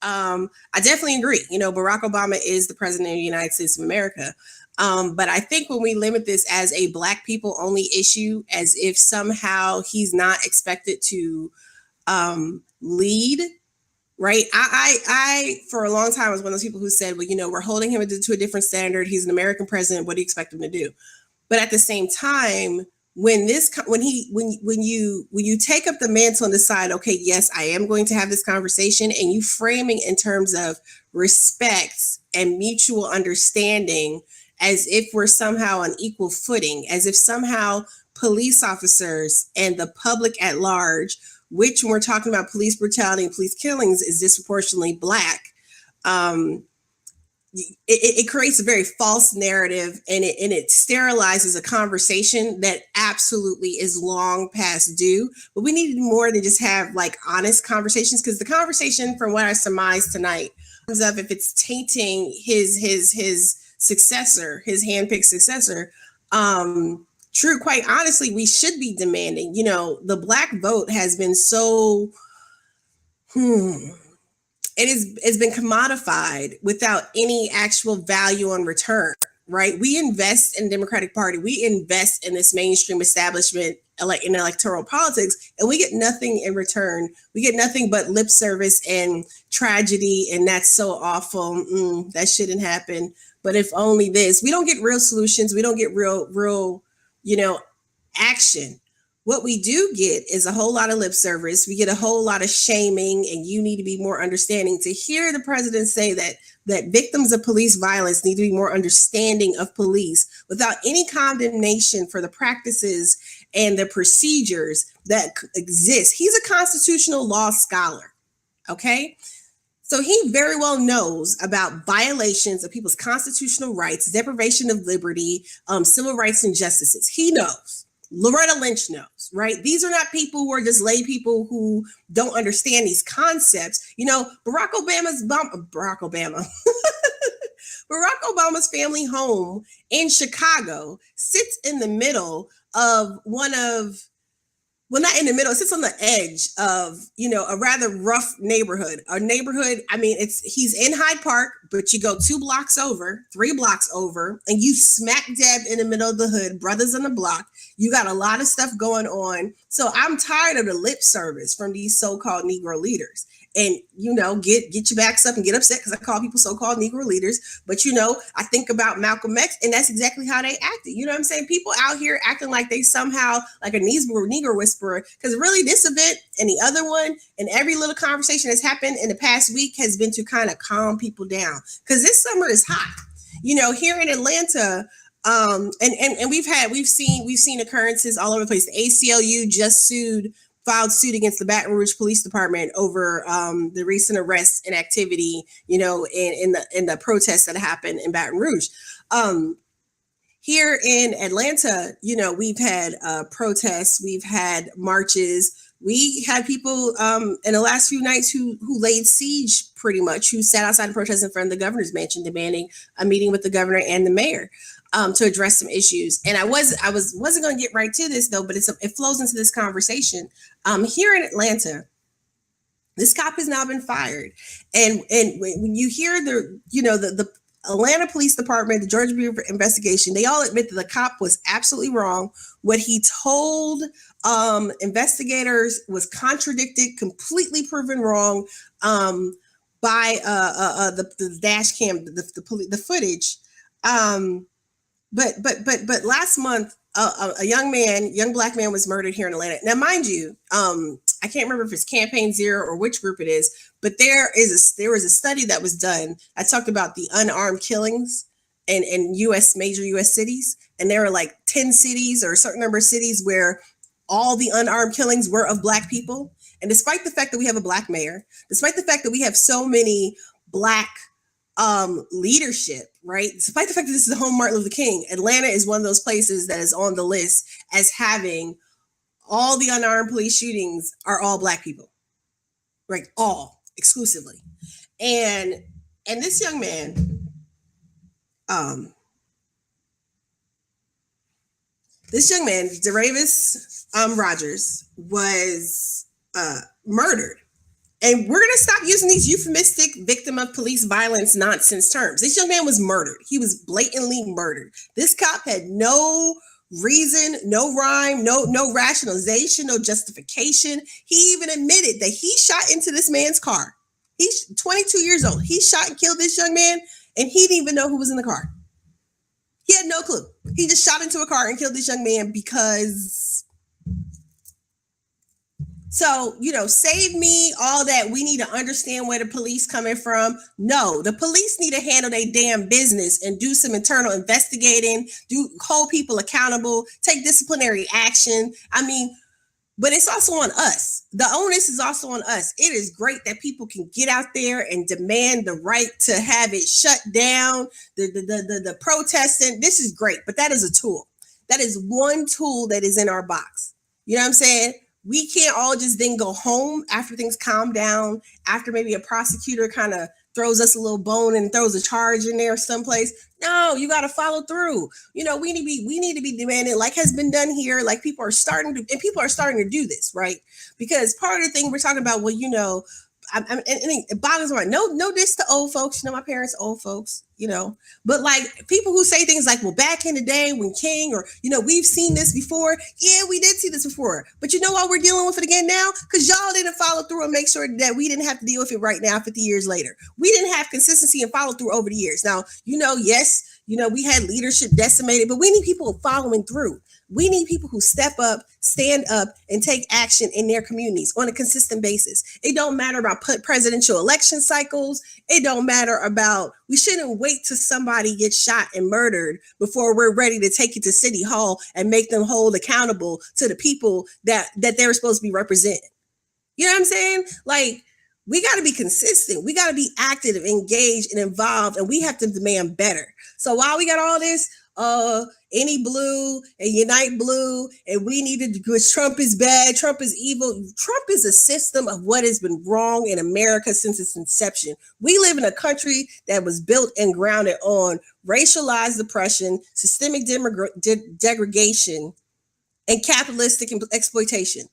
I definitely agree. Barack Obama is the president of the United States of America. But I think when we limit this as a Black people only issue, as if somehow he's not expected to lead, right? I for a long time was one of those people who said, well, we're holding him to a different standard. He's an American president. What do you expect him to do? But at the same time, when you take up the mantle and decide, okay, yes, I am going to have this conversation, and you framing in terms of respect and mutual understanding, as if we're somehow on equal footing, as if somehow police officers and the public at large, which when we're talking about police brutality and police killings is disproportionately Black, it creates a very false narrative, and it sterilizes a conversation that absolutely is long past due. But we need more than just have like honest conversations, because the conversation, from what I surmised tonight, comes up if it's tainting his successor, his handpicked successor. True, quite honestly, we should be demanding. The Black vote has been so it's been commodified without any actual value on return, right? We invest in the Democratic Party. We invest in this mainstream establishment, like in electoral politics, and we get nothing in return. We get nothing but lip service and tragedy, and that's so awful. That shouldn't happen. But if only this. We don't get real solutions. We don't get real, action. What we do get is a whole lot of lip service. We get a whole lot of shaming, and you need to be more understanding. To hear the president say that victims of police violence need to be more understanding of police without any condemnation for the practices and the procedures that exist. He's a constitutional law scholar, okay? So he very well knows about violations of people's constitutional rights, deprivation of liberty, civil rights injustices. He knows. Loretta Lynch knows, right? These are not people who are just lay people who don't understand these concepts. Barack Obama's family home in Chicago sits in the middle of not in the middle, it sits on the edge of, a rather rough neighborhood. A neighborhood, he's in Hyde Park, but you go 3 blocks over, and you smack dab in the middle of the hood, brothers on the block. You got a lot of stuff going on. So I'm tired of the lip service from these so-called Negro leaders. And, get your backs up and get upset because I call people so-called Negro leaders. But, I think about Malcolm X, and that's exactly how they acted. You know what I'm saying? People out here acting like they somehow like a Negro whisperer, because really this event and the other one and every little conversation that's happened in the past week has been to kind of calm people down, because this summer is hot. Here in Atlanta, and we've seen occurrences all over the place. The ACLU just filed suit against the Baton Rouge Police Department over the recent arrests and activity, in the protests that happened in Baton Rouge. Here in Atlanta, we've had protests, we've had marches. We had people in the last few nights who laid siege, pretty much, who sat outside and protested in front of the governor's mansion, demanding a meeting with the governor and the mayor to address some issues. And I wasn't going to get right to this though, but it flows into this conversation. Here in Atlanta, this cop has now been fired, and when you hear the Atlanta Police Department, the Georgia Bureau of Investigation, they all admit that the cop was absolutely wrong. What he told investigators was contradicted, completely proven wrong by the dash cam, the footage. But last month, a young Black man was murdered here in Atlanta. Now, mind you, I can't remember if it's Campaign Zero or which group it is, but there was a study that was done. I talked about the unarmed killings in major U.S. cities, and there were like 10 cities or a certain number of cities where all the unarmed killings were of Black people. And despite the fact that we have a Black mayor, despite the fact that we have so many Black leadership, right? Despite the fact that this is the home of Martin Luther King, Atlanta is one of those places that is on the list as having all the unarmed police shootings are all Black people, right? All exclusively. And this young man, Daravis Rogers, was murdered And we're going to stop using these euphemistic victim of police violence nonsense terms. This young man was murdered. He was blatantly murdered. This cop had no reason, no rhyme, no rationalization, no justification. He even admitted that he shot into this man's car. He's 22 years old. He shot and killed this young man, and he didn't even know who was in the car. He had no clue. He just shot into a car and killed this young man because... So, save me all that. We need to understand where the police coming from. No, the police need to handle their damn business and do some internal investigating, hold people accountable, take disciplinary action. I mean, but it's also on us. The onus is also on us. It is great that people can get out there and demand the right to have it shut down, the protesting. This is great, but that is a tool. That is one tool that is in our box. You know what I'm saying? We can't all just then go home after things calm down, after maybe a prosecutor kind of throws us a little bone and throws a charge in there someplace. No, you got to follow through. We need to be demanding, like has been done here. Like people are starting to do this, right? Because part of the thing we're talking about, well, and it bothers me. No diss to old folks. My parents, old folks, but like people who say things like, well, back in the day when King or, we've seen this before. Yeah, we did see this before. But you know why we're dealing with it again now? Because y'all didn't follow through and make sure that we didn't have to deal with it right now, 50 years later. We didn't have consistency and follow through over the years. Now, yes, we had leadership decimated, but we need people following through. We need people who step up, stand up, and take action in their communities on a consistent basis. It don't matter about presidential election cycles. It don't matter about, we shouldn't wait till somebody gets shot and murdered before we're ready to take it to City Hall and make them hold accountable to the people that they're supposed to be representing. You know what I'm saying? Like, we got to be consistent. We got to be active, engaged, and involved, and we have to demand better. So while we got all this, any blue and unite blue, and we need to, because Trump is bad, Trump is evil. Trump is a system of what has been wrong in America since its inception. We live in a country that was built and grounded on racialized oppression, systemic degradation, and capitalistic exploitation.